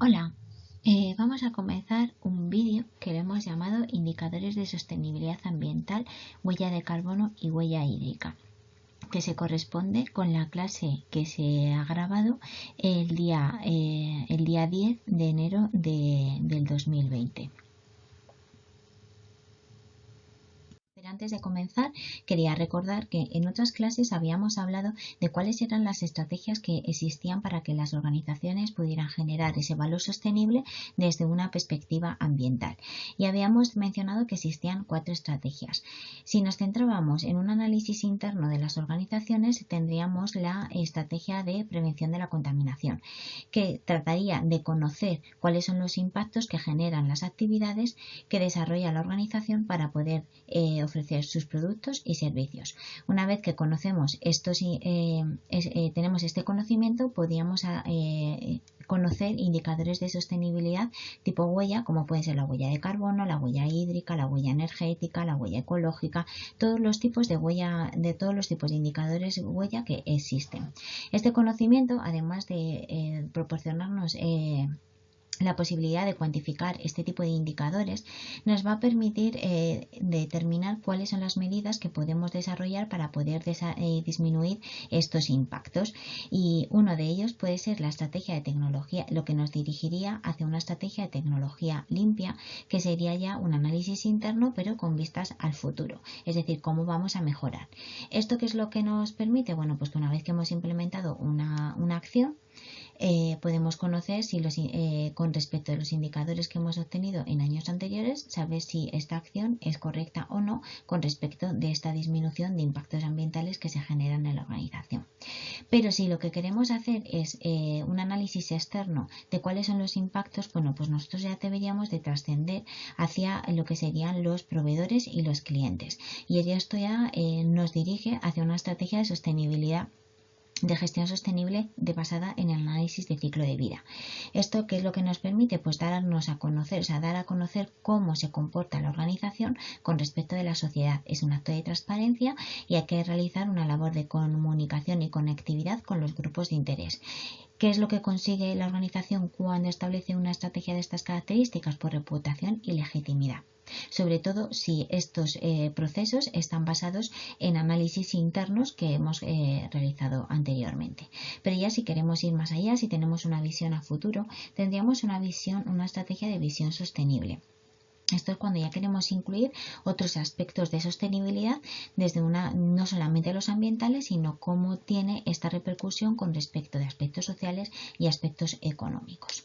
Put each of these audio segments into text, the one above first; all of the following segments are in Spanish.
Hola, vamos a comenzar un vídeo que le hemos llamado Indicadores de Sostenibilidad Ambiental, Huella de Carbono y Huella Hídrica, que se corresponde con la clase que se ha grabado el día 10 de enero del 2020. Pero antes de comenzar, quería recordar que en otras clases habíamos hablado de cuáles eran las estrategias que existían para que las organizaciones pudieran generar ese valor sostenible desde una perspectiva ambiental. Y habíamos mencionado que existían 4 estrategias. Si nos centrábamos en un análisis interno de las organizaciones, tendríamos la estrategia de prevención de la contaminación, que trataría de conocer cuáles son los impactos que generan las actividades que desarrolla la organización para poder ofrecer sus productos y servicios. Una vez que conocemos tenemos este conocimiento, podríamos conocer indicadores de sostenibilidad tipo huella, como pueden ser la huella de carbono, la huella hídrica, la huella energética, la huella ecológica, todos los tipos de huella, de todos los tipos de indicadores de huella que existen. Este conocimiento, además de proporcionarnos la posibilidad de cuantificar este tipo de indicadores, nos va a permitir determinar cuáles son las medidas que podemos desarrollar para poder disminuir estos impactos. Y uno de ellos puede ser la estrategia de tecnología, lo que nos dirigiría hacia una estrategia de tecnología limpia, que sería ya un análisis interno pero con vistas al futuro, es decir, cómo vamos a mejorar. ¿Esto qué es lo que nos permite? Bueno, pues que una vez que hemos implementado una acción, podemos conocer si con respecto a los indicadores que hemos obtenido en años anteriores, saber si esta acción es correcta o no con respecto de esta disminución de impactos ambientales que se generan en la organización. Pero si lo que queremos hacer es un análisis externo de cuáles son los impactos, bueno, pues nosotros ya deberíamos de trascender hacia lo que serían los proveedores y los clientes. Y esto ya nos dirige hacia una estrategia de sostenibilidad, de gestión sostenible basada en el análisis de ciclo de vida. ¿Esto qué es lo que nos permite? Pues darnos a conocer, dar a conocer cómo se comporta la organización con respecto de la sociedad. Es un acto de transparencia y hay que realizar una labor de comunicación y conectividad con los grupos de interés. ¿Qué es lo que consigue la organización cuando establece una estrategia de estas características? Por reputación y legitimidad. Sobre todo si estos procesos están basados en análisis internos que hemos realizado anteriormente. Pero ya si queremos ir más allá, si tenemos una visión a futuro, tendríamos una estrategia de visión sostenible. Esto es cuando ya queremos incluir otros aspectos de sostenibilidad desde no solamente los ambientales, sino cómo tiene esta repercusión con respecto de aspectos sociales y aspectos económicos.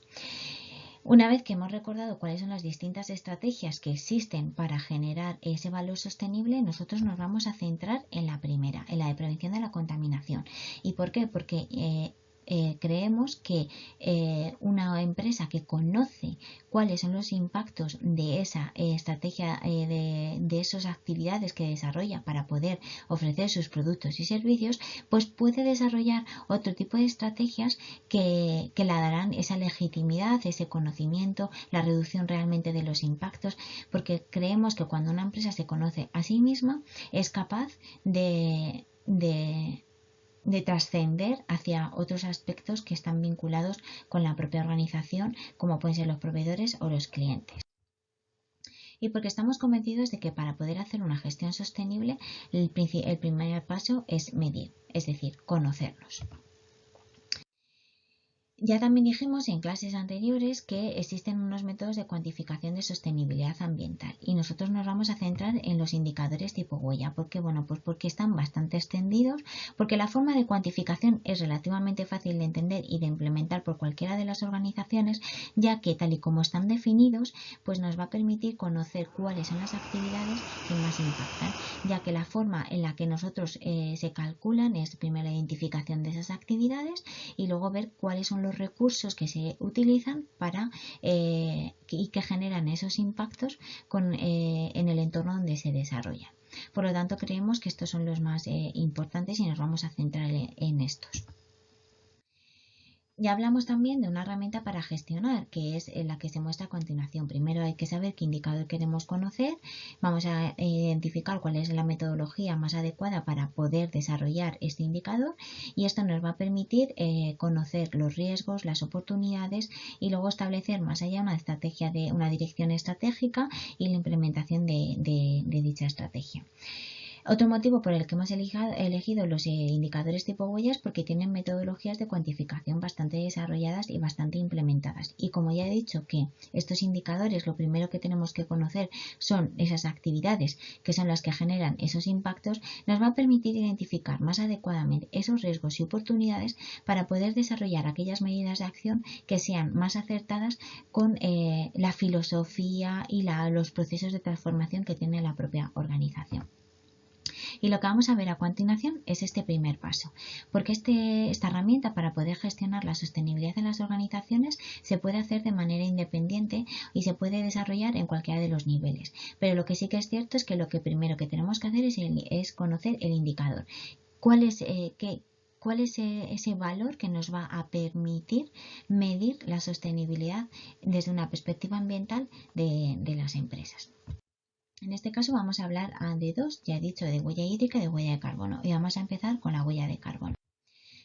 Una vez que hemos recordado cuáles son las distintas estrategias que existen para generar ese valor sostenible, nosotros nos vamos a centrar en la primera, en la de prevención de la contaminación. ¿Y por qué? Porque creemos que una empresa que conoce cuáles son los impactos de esa estrategia, de esas actividades que desarrolla para poder ofrecer sus productos y servicios, pues puede desarrollar otro tipo de estrategias que la darán esa legitimidad, ese conocimiento, la reducción realmente de los impactos, porque creemos que cuando una empresa se conoce a sí misma es capaz de trascender hacia otros aspectos que están vinculados con la propia organización, como pueden ser los proveedores o los clientes. Y porque estamos convencidos de que para poder hacer una gestión sostenible, el primer paso es medir, es decir, conocernos. Ya también dijimos en clases anteriores que existen unos métodos de cuantificación de sostenibilidad ambiental y nosotros nos vamos a centrar en los indicadores tipo huella. ¿Por qué? Bueno, pues porque están bastante extendidos, porque la forma de cuantificación es relativamente fácil de entender y de implementar por cualquiera de las organizaciones, ya que tal y como están definidos, pues nos va a permitir conocer cuáles son las actividades que más impactan, ya que la forma en la que nosotros se calculan es primero la identificación de esas actividades y luego ver cuáles son los recursos que se utilizan para y que generan esos impactos en el entorno donde se desarrollan. Por lo tanto, creemos que estos son los más importantes y nos vamos a centrar en estos. Ya hablamos también de una herramienta para gestionar, que es la que se muestra a continuación. Primero hay que saber qué indicador queremos conocer, vamos a identificar cuál es la metodología más adecuada para poder desarrollar este indicador y esto nos va a permitir conocer los riesgos, las oportunidades y luego establecer más allá una estrategia una dirección estratégica y la implementación de dicha estrategia. Otro motivo por el que hemos elegido los indicadores tipo huellas porque tienen metodologías de cuantificación bastante desarrolladas y bastante implementadas. Y como ya he dicho que estos indicadores lo primero que tenemos que conocer son esas actividades que son las que generan esos impactos, nos va a permitir identificar más adecuadamente esos riesgos y oportunidades para poder desarrollar aquellas medidas de acción que sean más acertadas con la filosofía y los procesos de transformación que tiene la propia organización. Y lo que vamos a ver a continuación es este primer paso, porque esta herramienta para poder gestionar la sostenibilidad en las organizaciones se puede hacer de manera independiente y se puede desarrollar en cualquiera de los niveles. Pero lo que sí que es cierto es que lo que primero que tenemos que hacer es conocer el indicador. ¿Cuál es ese valor que nos va a permitir medir la sostenibilidad desde una perspectiva ambiental de las empresas? En este caso vamos a hablar de dos, ya he dicho, de huella hídrica y de huella de carbono. Y vamos a empezar con la huella de carbono.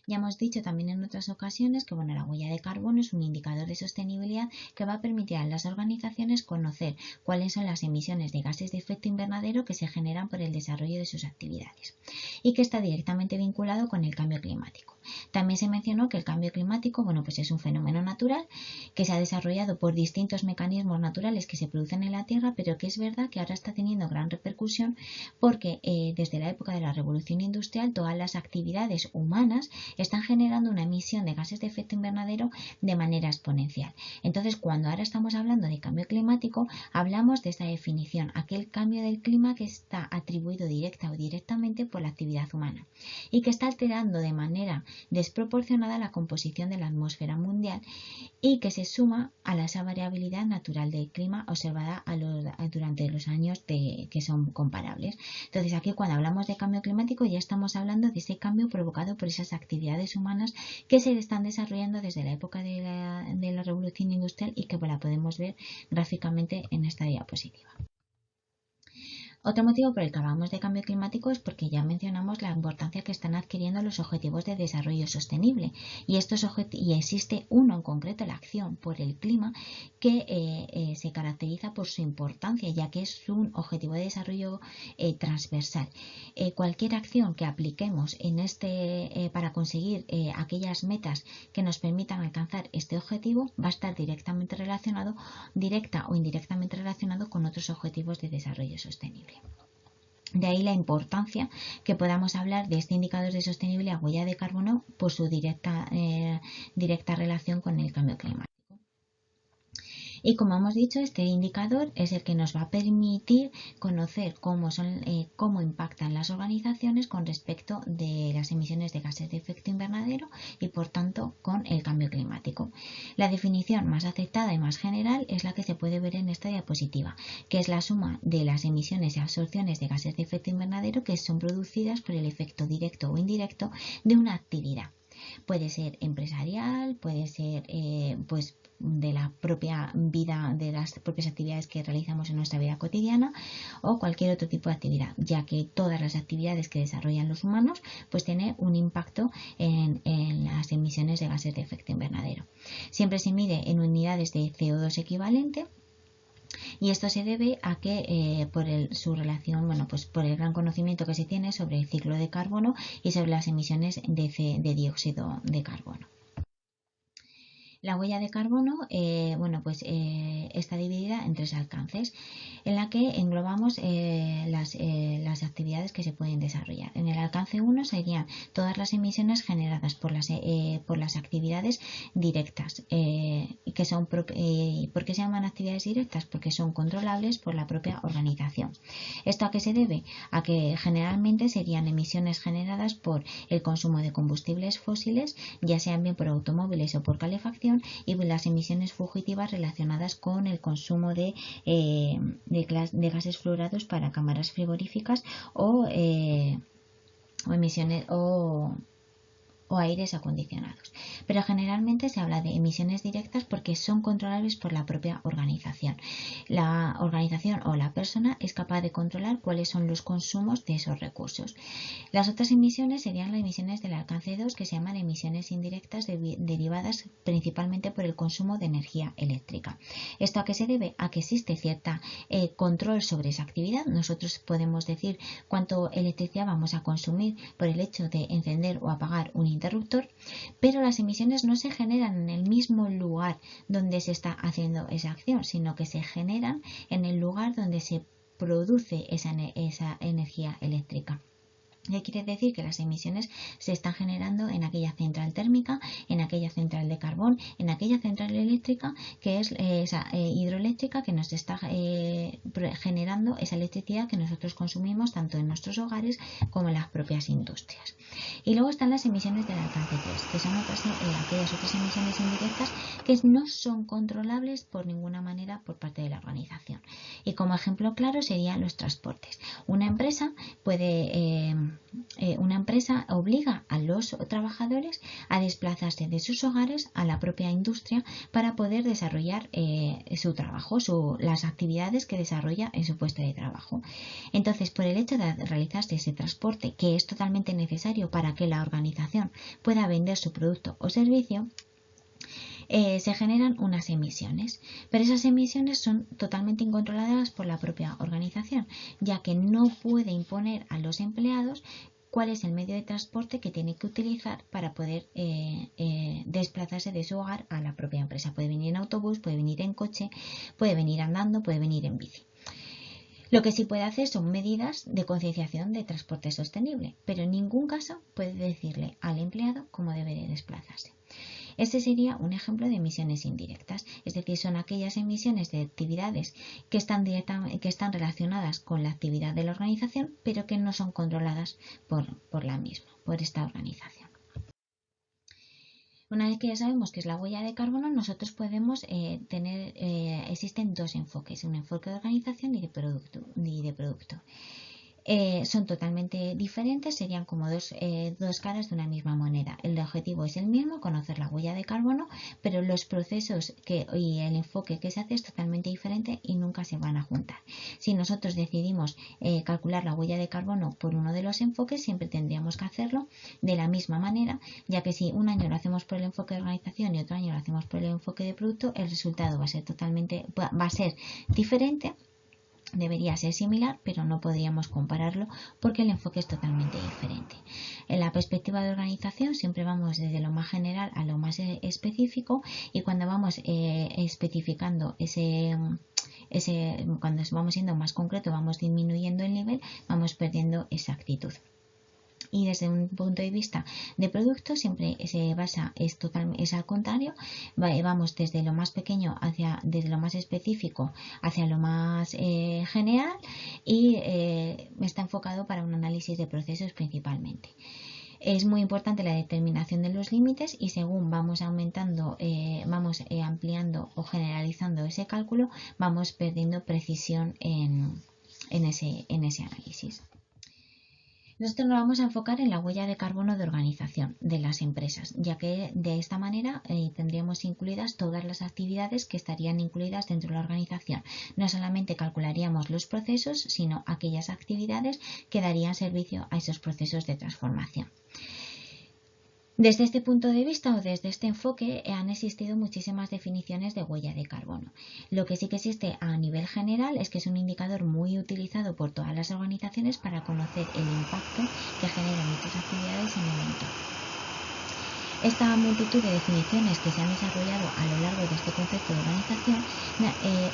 Ya hemos dicho también en otras ocasiones que la huella de carbono es un indicador de sostenibilidad que va a permitir a las organizaciones conocer cuáles son las emisiones de gases de efecto invernadero que se generan por el desarrollo de sus actividades y que está directamente vinculado con el cambio climático. También se mencionó que el cambio climático pues es un fenómeno natural que se ha desarrollado por distintos mecanismos naturales que se producen en la Tierra, pero que es verdad que ahora está teniendo gran repercusión porque desde la época de la Revolución Industrial todas las actividades humanas están generando una emisión de gases de efecto invernadero de manera exponencial. Entonces, cuando ahora estamos hablando de cambio climático, hablamos de esta definición, aquel cambio del clima que está atribuido directa o directamente por la actividad humana y que está alterando de manera desproporcionada la composición de la atmósfera mundial y que se suma a esa variabilidad natural del clima observada durante los años que son comparables. Entonces aquí cuando hablamos de cambio climático ya estamos hablando de ese cambio provocado por esas actividades humanas que se están desarrollando desde la época de la Revolución Industrial y que la podemos ver gráficamente en esta diapositiva. Otro motivo por el que hablamos de cambio climático es porque ya mencionamos la importancia que están adquiriendo los objetivos de desarrollo sostenible y existe uno en concreto, la acción por el clima, que se caracteriza por su importancia ya que es un objetivo de desarrollo transversal. Cualquier acción que apliquemos para conseguir aquellas metas que nos permitan alcanzar este objetivo va a estar directa o indirectamente relacionado con otros objetivos de desarrollo sostenible. De ahí la importancia que podamos hablar de este indicador de sostenibilidad huella de carbono por su directa relación con el cambio climático. Y como hemos dicho, este indicador es el que nos va a permitir conocer cómo impactan las organizaciones con respecto de las emisiones de gases de efecto invernadero y por tanto con el cambio climático. La definición más aceptada y más general es la que se puede ver en esta diapositiva, que es la suma de las emisiones y absorciones de gases de efecto invernadero que son producidas por el efecto directo o indirecto de una actividad. Puede ser empresarial, puede ser de la propia vida, de las propias actividades que realizamos en nuestra vida cotidiana o cualquier otro tipo de actividad, ya que todas las actividades que desarrollan los humanos pues tienen un impacto en las emisiones de gases de efecto invernadero. Siempre se mide en unidades de CO2 equivalente. Y esto se debe a que por su relación, por el gran conocimiento que se tiene sobre el ciclo de carbono y sobre las emisiones de dióxido de carbono. La huella de carbono está dividida en tres alcances, en la que englobamos las actividades que se pueden desarrollar. En el alcance 1 serían todas las emisiones generadas por las actividades directas, que son ¿por qué se llaman actividades directas? Porque son controlables por la propia organización. ¿Esto a qué se debe? A que generalmente serían emisiones generadas por el consumo de combustibles fósiles, ya sean bien por automóviles o por calefacción, y las emisiones fugitivas relacionadas con el consumo de gases fluorados para cámaras frigoríficas o emisiones o aires acondicionados. Pero generalmente se habla de emisiones directas porque son controlables por la propia organización. La organización o la persona es capaz de controlar cuáles son los consumos de esos recursos. Las otras emisiones serían las emisiones del alcance 2, que se llaman emisiones indirectas derivadas principalmente por el consumo de energía eléctrica. ¿Esto a qué se debe? A que existe cierta control sobre esa actividad. Nosotros podemos decir cuánto electricidad vamos a consumir por el hecho de encender o apagar un interruptor, pero las emisiones no se generan en el mismo lugar donde se está haciendo esa acción, sino que se generan en el lugar donde se produce esa energía eléctrica. ¿Qué quiere decir? Que las emisiones se están generando en aquella central térmica, en aquella central de carbón, en aquella central eléctrica que es esa hidroeléctrica que nos está generando esa electricidad que nosotros consumimos tanto en nuestros hogares como en las propias industrias. Y luego están las emisiones del alcance 3, que son aquellas otras emisiones indirectas que no son controlables por ninguna manera por parte de la organización. Y como ejemplo claro serían los transportes. Una empresa obliga a los trabajadores a desplazarse de sus hogares a la propia industria para poder desarrollar su trabajo, las actividades que desarrolla en su puesto de trabajo. Entonces, por el hecho de realizarse ese transporte, que es totalmente necesario para que la organización pueda vender su producto o servicio, se generan unas emisiones, pero esas emisiones son totalmente incontroladas por la propia organización, ya que no puede imponer a los empleados cuál es el medio de transporte que tiene que utilizar para poder desplazarse de su hogar a la propia empresa. Puede venir en autobús, puede venir en coche, puede venir andando, puede venir en bici. Lo que sí puede hacer son medidas de concienciación de transporte sostenible, pero en ningún caso puede decirle al empleado cómo debe de desplazarse. Este sería un ejemplo de emisiones indirectas, es decir, son aquellas emisiones de actividades que están relacionadas con la actividad de la organización, pero que no son controladas por la misma, por esta organización. Una vez que ya sabemos qué es la huella de carbono, nosotros podemos existen dos enfoques, un enfoque de organización y de producto. Son totalmente diferentes, serían como dos caras de una misma moneda. El objetivo es el mismo, conocer la huella de carbono, pero los procesos y el enfoque que se hace es totalmente diferente y nunca se van a juntar. Si nosotros decidimos calcular la huella de carbono por uno de los enfoques, siempre tendríamos que hacerlo de la misma manera, ya que si un año lo hacemos por el enfoque de organización y otro año lo hacemos por el enfoque de producto, el resultado va a ser diferente. Debería ser similar, pero no podríamos compararlo porque el enfoque es totalmente diferente. En la perspectiva de organización siempre vamos desde lo más general a lo más específico, y cuando vamos especificando cuando vamos siendo más concreto, vamos disminuyendo el nivel, vamos perdiendo exactitud. Y desde un punto de vista de producto siempre se basa, es al contrario, vamos desde lo más pequeño desde lo más específico hacia lo más general, y está enfocado para un análisis de procesos principalmente. Es muy importante la determinación de los límites, y según vamos aumentando, ampliando o generalizando ese cálculo, vamos perdiendo precisión en ese análisis. Nosotros nos vamos a enfocar en la huella de carbono de organización de las empresas, ya que de esta manera tendríamos incluidas todas las actividades que estarían incluidas dentro de la organización. No solamente calcularíamos los procesos, sino aquellas actividades que darían servicio a esos procesos de transformación. Desde este punto de vista o desde este enfoque han existido muchísimas definiciones de huella de carbono. Lo que sí que existe a nivel general es que es un indicador muy utilizado por todas las organizaciones para conocer el impacto que generan muchas actividades en el entorno. Esta multitud de definiciones que se han desarrollado a lo largo de este concepto de organización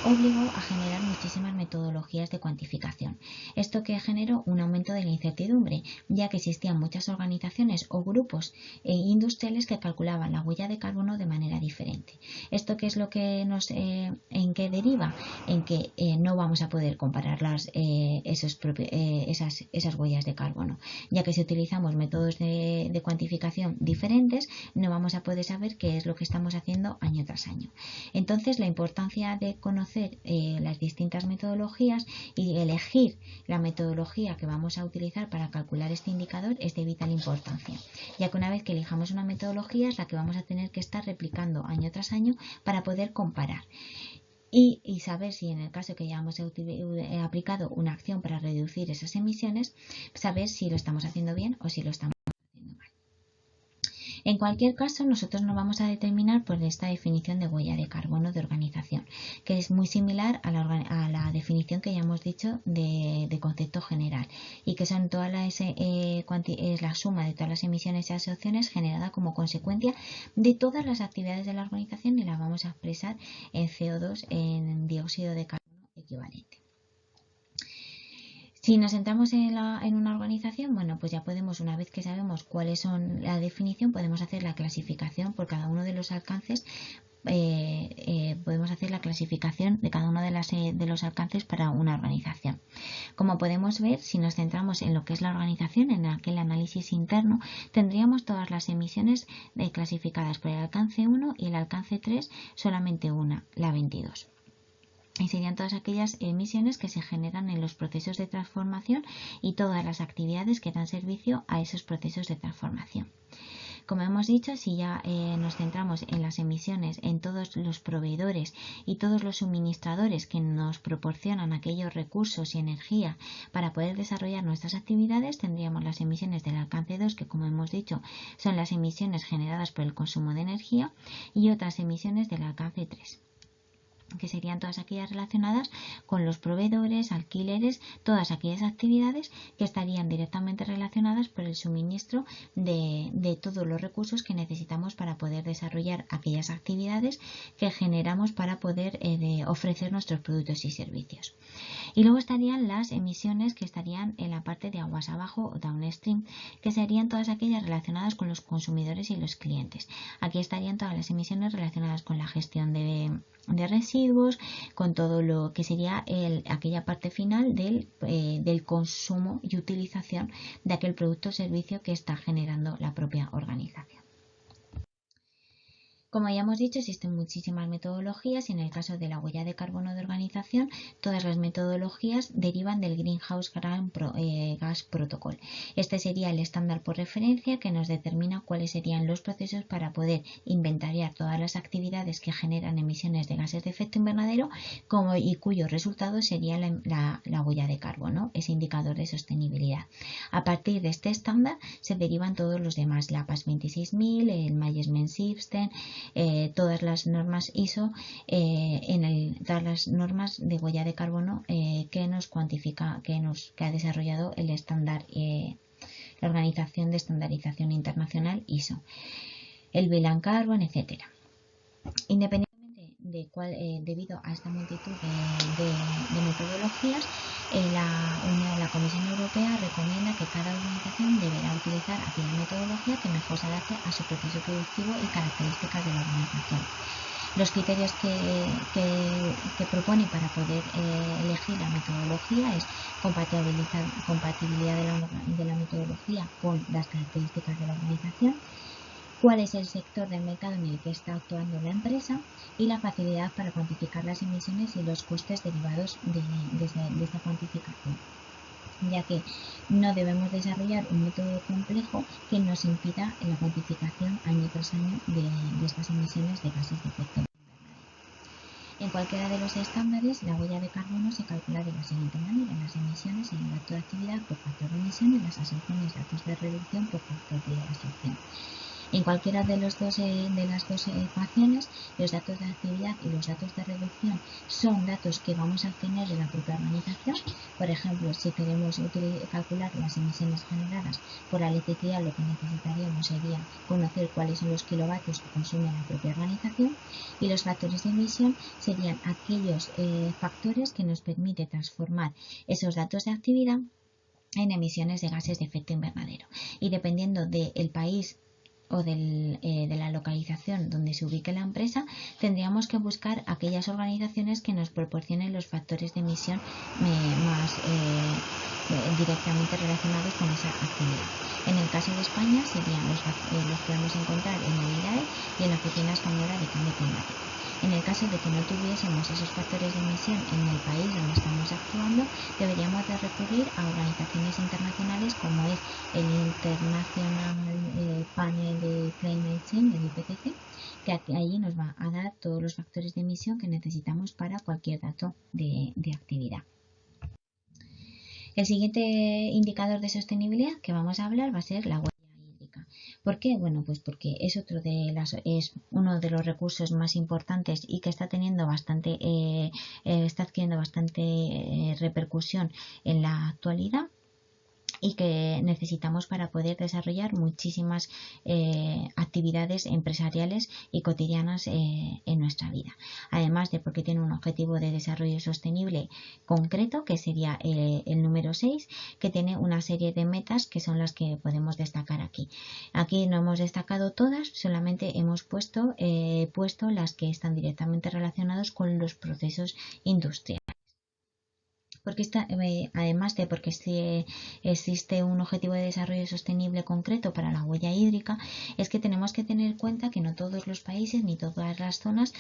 obligó a generar muchísimas metodologías de cuantificación. Esto que generó un aumento de la incertidumbre, ya que existían muchas organizaciones o grupos industriales que calculaban la huella de carbono de manera diferente. ¿Esto qué es lo que en qué deriva? En que no vamos a poder comparar esas huellas de carbono, ya que si utilizamos métodos de cuantificación diferentes, no vamos a poder saber qué es lo que estamos haciendo año tras año. Entonces, la importancia de conocer las distintas metodologías y elegir la metodología que vamos a utilizar para calcular este indicador es de vital importancia, ya que una vez que elijamos una metodología es la que vamos a tener que estar replicando año tras año para poder comparar y saber si en el caso que ya hemos aplicado una acción para reducir esas emisiones, saber si lo estamos haciendo bien o si lo estamos haciendo mal. En cualquier caso, nosotros nos vamos a determinar por esta definición de huella de carbono de organización, que es muy similar a la definición que ya hemos dicho de concepto general, y que son todas es la suma de todas las emisiones y asociaciones generadas como consecuencia de todas las actividades de la organización, y las vamos a expresar en CO2, en dióxido de carbono equivalente. Si nos centramos en una organización, bueno, pues ya podemos, una vez que sabemos cuáles son la definición, podemos hacer la clasificación por cada uno de los alcances. Podemos hacer la clasificación de cada uno de los alcances para una organización. Como podemos ver, si nos centramos en lo que es la organización, en aquel análisis interno, tendríamos todas las emisiones clasificadas por el alcance 1 y el alcance 3, solamente una, la 22. Y serían todas aquellas emisiones que se generan en los procesos de transformación y todas las actividades que dan servicio a esos procesos de transformación. Como hemos dicho, si ya nos centramos en las emisiones en todos los proveedores y todos los suministradores que nos proporcionan aquellos recursos y energía para poder desarrollar nuestras actividades, tendríamos las emisiones del alcance 2, que como hemos dicho son las emisiones generadas por el consumo de energía, y otras emisiones del alcance 3, que serían todas aquellas relacionadas con los proveedores, alquileres, todas aquellas actividades que estarían directamente relacionadas por el suministro de todos los recursos que necesitamos para poder desarrollar aquellas actividades que generamos para poder ofrecer nuestros productos y servicios. Y luego estarían las emisiones que estarían en la parte de aguas abajo o downstream, que serían todas aquellas relacionadas con los consumidores y los clientes. Aquí estarían todas las emisiones relacionadas con la gestión de residuos, con todo lo que sería aquella parte final del consumo y utilización de aquel producto o servicio que está generando la propia organización. Como ya hemos dicho, existen muchísimas metodologías y en el caso de la huella de carbono de organización, todas las metodologías derivan del Greenhouse Gas Protocol. Este sería el estándar por referencia que nos determina cuáles serían los procesos para poder inventariar todas las actividades que generan emisiones de gases de efecto invernadero y cuyo resultado sería la huella de carbono, ese indicador de sostenibilidad. A partir de este estándar se derivan todos los demás, la PAS 26000, el Management System, todas las normas ISO, todas las normas de huella de carbono que nos cuantifica, que ha desarrollado el estándar, la Organización de Estandarización Internacional ISO, el Bill and Carbon, etcétera. Independientemente debido a esta multitud de metodologías, la Comisión Europea recomienda que cada organización deberá utilizar aquella metodología que mejor se adapte a su proceso productivo y características de la organización. Los criterios que propone para poder elegir la metodología es compatibilidad de la metodología con las características de la organización, cuál es el sector del mercado en el que está actuando la empresa y la facilidad para cuantificar las emisiones y los costes derivados de esta cuantificación, ya que no debemos desarrollar un método complejo que nos impida la cuantificación año tras año de estas emisiones de gases de efecto invernadero. En cualquiera de los estándares, la huella de carbono se calcula de la siguiente manera: las emisiones en el acto de actividad por factor de emisión y las asociaciones datos de reducción por factor de absorción. En cualquiera de las dos ecuaciones, los datos de actividad y los datos de reducción son datos que vamos a obtener de la propia organización. Por ejemplo, si queremos calcular las emisiones generadas por la electricidad, lo que necesitaríamos sería conocer cuáles son los kilovatios que consume la propia organización, y los factores de emisión serían aquellos factores que nos permiten transformar esos datos de actividad en emisiones de gases de efecto invernadero. Y dependiendo del país o de la localización donde se ubique la empresa, tendríamos que buscar aquellas organizaciones que nos proporcionen los factores de emisión más directamente relacionados con esa actividad. En el caso de España los podemos encontrar en el IDAE y en la Oficina Española de Cambio Climático. En el caso de que no tuviésemos esos factores de emisión en el país donde estamos actuando, deberíamos de recurrir a organizaciones internacionales como es el International Panel de Climate Change, el IPCC, que allí nos va a dar todos los factores de emisión que necesitamos para cualquier dato de actividad. El siguiente indicador de sostenibilidad que vamos a hablar va a ser la huella hídrica. ¿Por qué? Bueno, pues porque es uno de los recursos más importantes y que está teniendo está adquiriendo bastante repercusión en la actualidad, y que necesitamos para poder desarrollar muchísimas actividades empresariales y cotidianas en nuestra vida. Además de porque tiene un objetivo de desarrollo sostenible concreto, que sería el número 6, que tiene una serie de metas que son las que podemos destacar aquí. Aquí no hemos destacado todas, solamente hemos puesto las que están directamente relacionadas con los procesos industriales. Porque además de porque existe un objetivo de desarrollo sostenible concreto para la huella hídrica, es que tenemos que tener en cuenta que no todos los países ni todas las zonas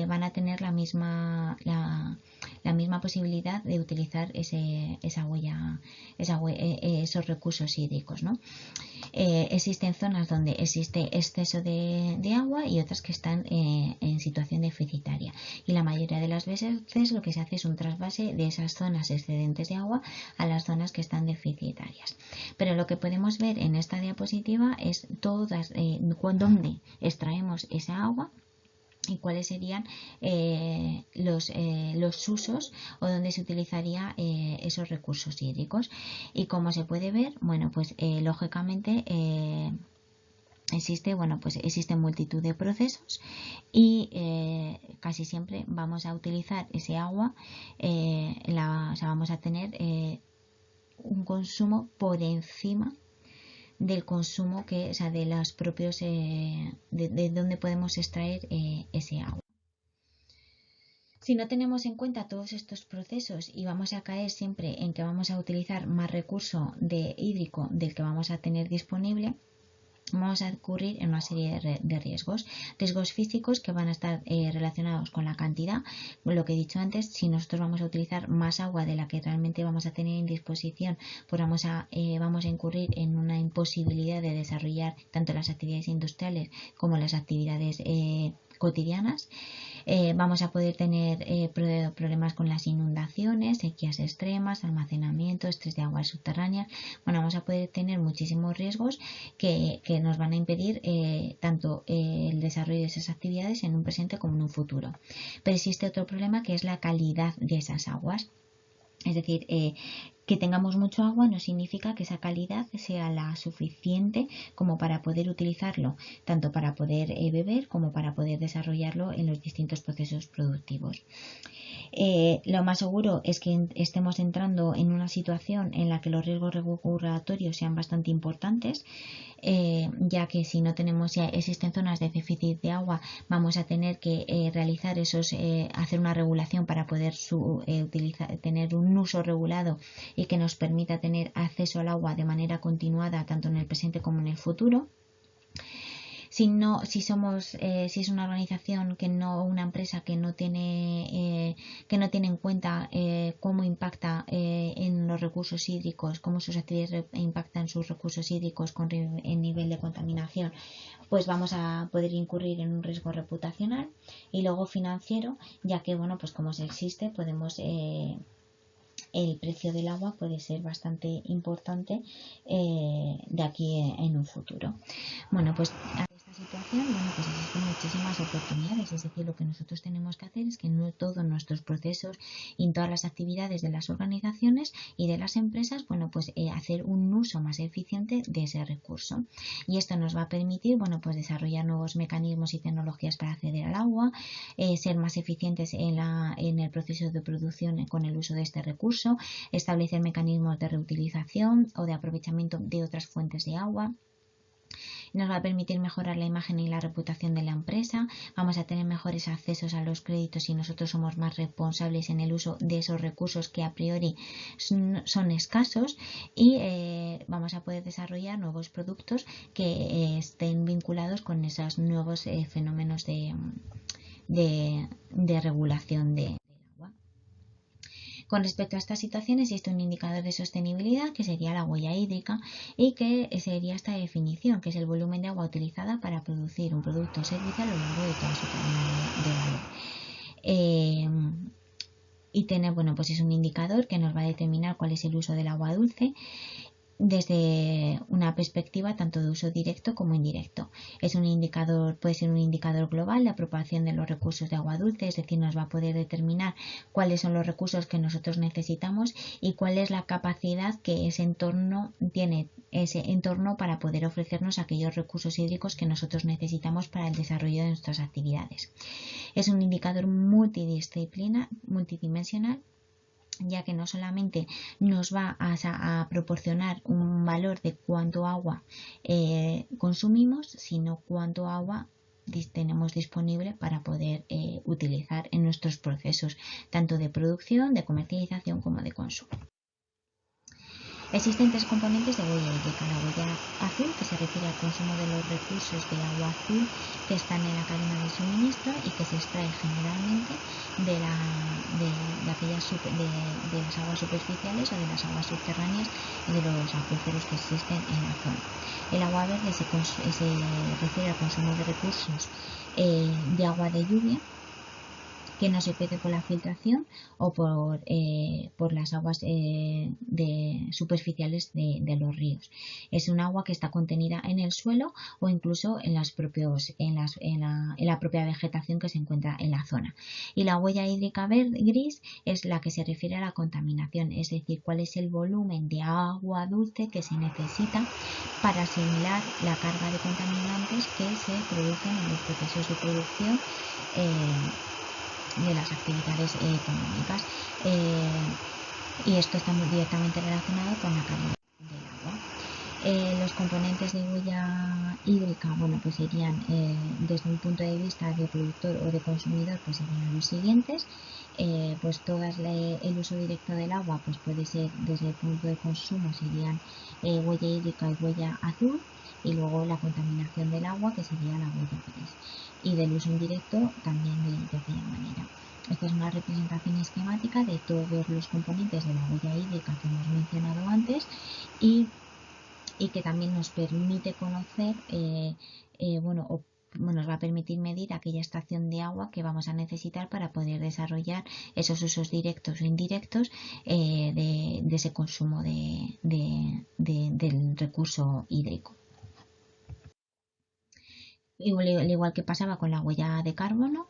van a tener la misma posibilidad de utilizar esos recursos hídricos, ¿no? Existen zonas donde existe exceso de agua y otras que están en situación deficitaria, y la mayoría de las veces lo que se hace es un trasvase de esas zonas excedentes de agua a las zonas que están deficitarias. Pero lo que podemos ver en esta diapositiva es dónde extraemos esa agua y cuáles serían los usos o donde se utilizaría esos recursos hídricos. Y como se puede ver, bueno, pues lógicamente existe multitud de procesos y casi siempre vamos a utilizar ese agua, vamos a tener un consumo por encima del consumo de los propios de donde podemos extraer ese agua. Si no tenemos en cuenta todos estos procesos y vamos a caer siempre en que vamos a utilizar más recurso hídrico del que vamos a tener disponible, vamos a incurrir en una serie de riesgos físicos que van a estar relacionados con la cantidad. Lo que he dicho antes, si nosotros vamos a utilizar más agua de la que realmente vamos a tener en disposición, pues vamos a incurrir en una imposibilidad de desarrollar tanto las actividades industriales como las actividades cotidianas. Vamos a poder tener problemas con las inundaciones, sequías extremas, almacenamiento, estrés de aguas subterráneas. Bueno, vamos a poder tener muchísimos riesgos que nos van a impedir tanto el desarrollo de esas actividades en un presente como en un futuro. Pero existe otro problema, que es la calidad de esas aguas. Es decir, que tengamos mucho agua no significa que esa calidad sea la suficiente como para poder utilizarlo, tanto para poder beber como para poder desarrollarlo en los distintos procesos productivos. Lo más seguro es que estemos entrando en una situación en la que los riesgos regulatorios sean bastante importantes, ya que si existen zonas de déficit de agua, vamos a tener que hacer una regulación para poder tener un uso regulado y que nos permita tener acceso al agua de manera continuada tanto en el presente como en el futuro. Si es una organización una empresa que no tiene en cuenta cómo impacta en los recursos hídricos, cómo sus actividades impactan sus recursos hídricos en nivel de contaminación, pues vamos a poder incurrir en un riesgo reputacional y luego financiero, ya que pues como se existe, el precio del agua puede ser bastante importante de aquí en un futuro. Bueno, pues situación, pues existen muchísimas oportunidades. Es decir, lo que nosotros tenemos que hacer es que en todos nuestros procesos y en todas las actividades de las organizaciones y de las empresas, hacer un uso más eficiente de ese recurso. Y esto nos va a permitir, desarrollar nuevos mecanismos y tecnologías para acceder al agua, ser más eficientes en el proceso de producción con el uso de este recurso, establecer mecanismos de reutilización o de aprovechamiento de otras fuentes de agua. Nos va a permitir mejorar la imagen y la reputación de la empresa, vamos a tener mejores accesos a los créditos y nosotros somos más responsables en el uso de esos recursos que a priori son escasos, y vamos a poder desarrollar nuevos productos que estén vinculados con esos nuevos fenómenos de regulación del agua. Con respecto a esta situación existe un indicador de sostenibilidad que sería la huella hídrica y que sería esta definición, que es el volumen de agua utilizada para producir un producto o servicio a lo largo de toda su cadena de valor. Y pues es un indicador que nos va a determinar cuál es el uso del agua dulce desde una perspectiva tanto de uso directo como indirecto. Es un indicador, puede ser un indicador global de apropiación de los recursos de agua dulce, es decir, nos va a poder determinar cuáles son los recursos que nosotros necesitamos y cuál es la capacidad que ese entorno tiene, ese entorno, para poder ofrecernos aquellos recursos hídricos que nosotros necesitamos para el desarrollo de nuestras actividades. Es un indicador multidimensional, ya que no solamente nos va a proporcionar un valor de cuánto agua consumimos, sino cuánto agua tenemos disponible para poder utilizar en nuestros procesos, tanto de producción, de comercialización como de consumo. Existen tres componentes de huella hídrica: la huella azul, que se refiere al consumo de los recursos de agua azul que están en la cadena de suministro y que se extrae generalmente de las aguas superficiales o de las aguas subterráneas y de los acuíferos que existen en la zona. El agua verde se refiere al consumo de recursos de agua de lluvia, que no se pierde por la filtración o por las aguas superficiales de los ríos. Es un agua que está contenida en el suelo o incluso en la propia vegetación que se encuentra en la zona. Y la huella hídrica gris es la que se refiere a la contaminación, es decir, cuál es el volumen de agua dulce que se necesita para asimilar la carga de contaminantes que se producen en los procesos de producción de las actividades económicas, y esto está muy directamente relacionado con la calidad del agua. Los componentes de huella hídrica, pues serían desde un punto de vista de productor o de consumidor, pues serían los siguientes. Pues el uso directo del agua pues puede ser, desde el punto de consumo serían huella hídrica y huella azul, y luego la contaminación del agua, que sería la huella gris, y del uso indirecto también de aquella manera. Esta es una representación esquemática de todos los componentes de la huella hídrica que hemos mencionado antes, y que también nos permite conocer nos va a permitir medir aquella extracción de agua que vamos a necesitar para poder desarrollar esos usos directos o indirectos de ese consumo del recurso hídrico. Igual que pasaba con la huella de carbono,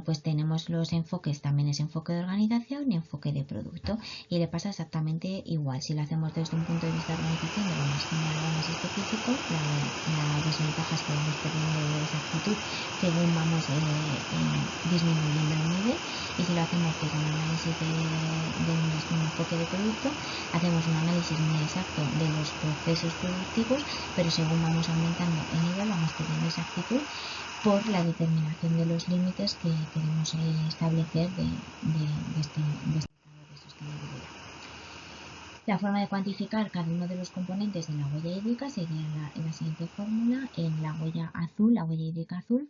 pues tenemos los enfoques, también es enfoque de organización y enfoque de producto, y le pasa exactamente igual. Si lo hacemos desde un punto de vista de organización, de lo más general o más específico, las desventajas que vamos perdiendo de esa actitud según vamos disminuyendo el nivel. Y si lo hacemos desde un análisis de un enfoque de producto, hacemos un análisis muy exacto de los procesos productivos, pero según vamos aumentando el nivel vamos perdiendo esa actitud por la determinación de los límites que queremos establecer de estado de sostenibilidad. La forma de cuantificar cada uno de los componentes de la huella hídrica sería la siguiente fórmula. En la huella azul, la huella hídrica azul,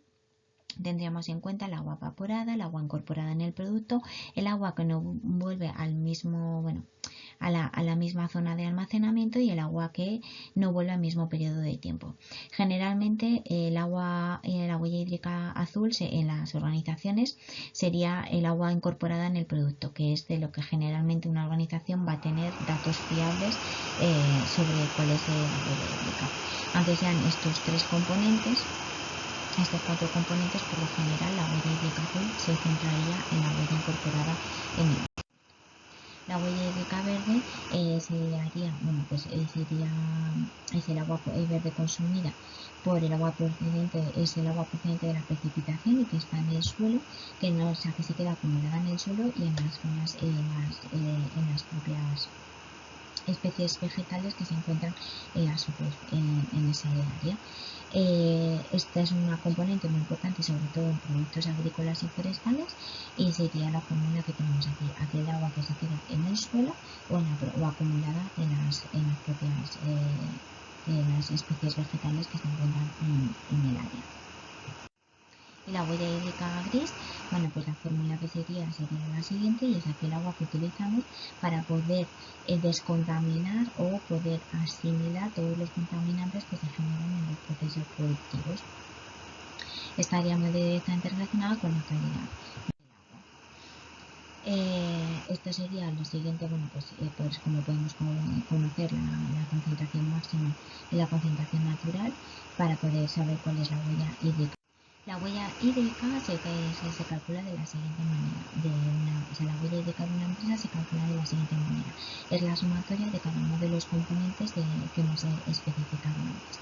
tendríamos en cuenta el agua evaporada, el agua incorporada en el producto, el agua que no vuelve al mismo, a la misma zona de almacenamiento, y el agua que no vuelve al mismo periodo de tiempo. Generalmente la huella hídrica azul en las organizaciones sería el agua incorporada en el producto, que es de lo que generalmente una organización va a tener datos fiables sobre cuál es la huella hídrica. Aunque sean estos cuatro componentes, por lo general la huella hídrica azul se centraría en la huella incorporada en el. La huella hídrica verde es el agua verde consumida por el agua procedente de la precipitación y que está en el suelo, que se queda acumulada en el suelo y en las zonas, en las propias especies vegetales que se encuentran en ese área. Esta es una componente muy importante, sobre todo en productos agrícolas y forestales, y sería la fórmula que tenemos aquí: aquel agua que se queda en el suelo o acumulada en las propias las especies vegetales que se encuentran en el área. Y la huella hídrica gris, bueno, pues la fórmula que sería la siguiente, y es aquel agua que utilizamos para poder descontaminar o poder asimilar todos los contaminantes que se generan en los procesos productivos. Estaría muy directamente relacionada con la calidad del agua. Esto sería lo siguiente, bueno, pues como podemos conocer la concentración máxima y la concentración natural para poder saber cuál es la huella hídrica. La huella hídrica se calcula de la siguiente manera. La huella hídrica de una empresa se calcula de la siguiente manera. Es la sumatoria de cada uno de los componentes que hemos especificado antes.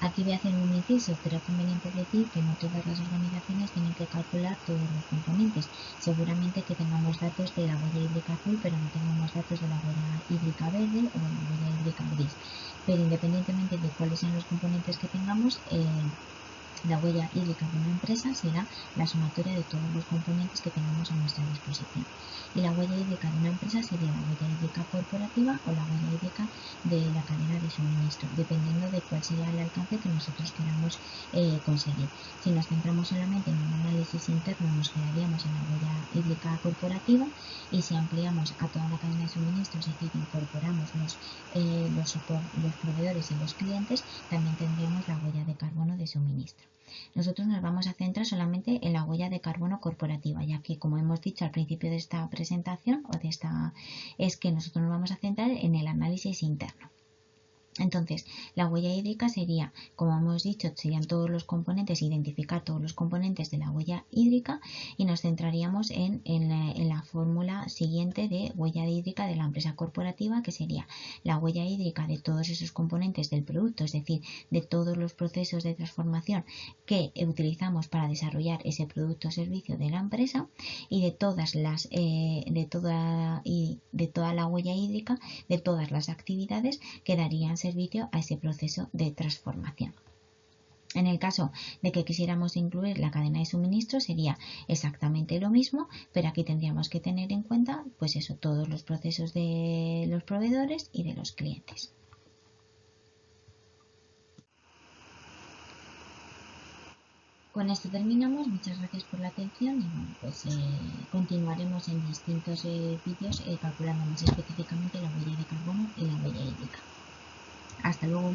Aquí voy a hacer un inciso, pero es conveniente decir que no todas las organizaciones tienen que calcular todos los componentes. Seguramente que tengamos datos de la huella hídrica azul, pero no tengamos datos de la huella hídrica verde o de la huella hídrica gris. Pero independientemente de cuáles sean los componentes que tengamos, la huella hídrica de una empresa será la sumatoria de todos los componentes que tengamos a nuestra disposición. Y la huella hídrica de una empresa sería la huella hídrica corporativa o la huella hídrica de la cadena de suministro, dependiendo de cuál sea el alcance que nosotros queramos conseguir. Si nos centramos solamente en un análisis interno, nos quedaríamos en la huella hídrica corporativa, y si ampliamos a toda la cadena de suministro, es decir, incorporamos los proveedores y los clientes, también tendríamos la huella de carbono de suministro. Nosotros nos vamos a centrar solamente en la huella de carbono corporativa, ya que, como hemos dicho al principio de esta presentación es que nosotros nos vamos a centrar en el análisis interno. Entonces, la huella hídrica sería, como hemos dicho, serían todos los componentes, identificar todos los componentes de la huella hídrica, y nos centraríamos en la fórmula siguiente de huella hídrica de la empresa corporativa, que sería la huella hídrica de todos esos componentes del producto, es decir, de todos los procesos de transformación que utilizamos para desarrollar ese producto o servicio de la empresa, y de toda la huella hídrica de todas las actividades que darían servicio a ese proceso de transformación. En el caso de que quisiéramos incluir la cadena de suministro, sería exactamente lo mismo, pero aquí tendríamos que tener en cuenta, pues eso, todos los procesos de los proveedores y de los clientes. Con esto terminamos. Muchas gracias por la atención, y bueno, pues continuaremos en distintos vídeos calculando más específicamente la huella de carbono y la huella hídrica. Hasta luego.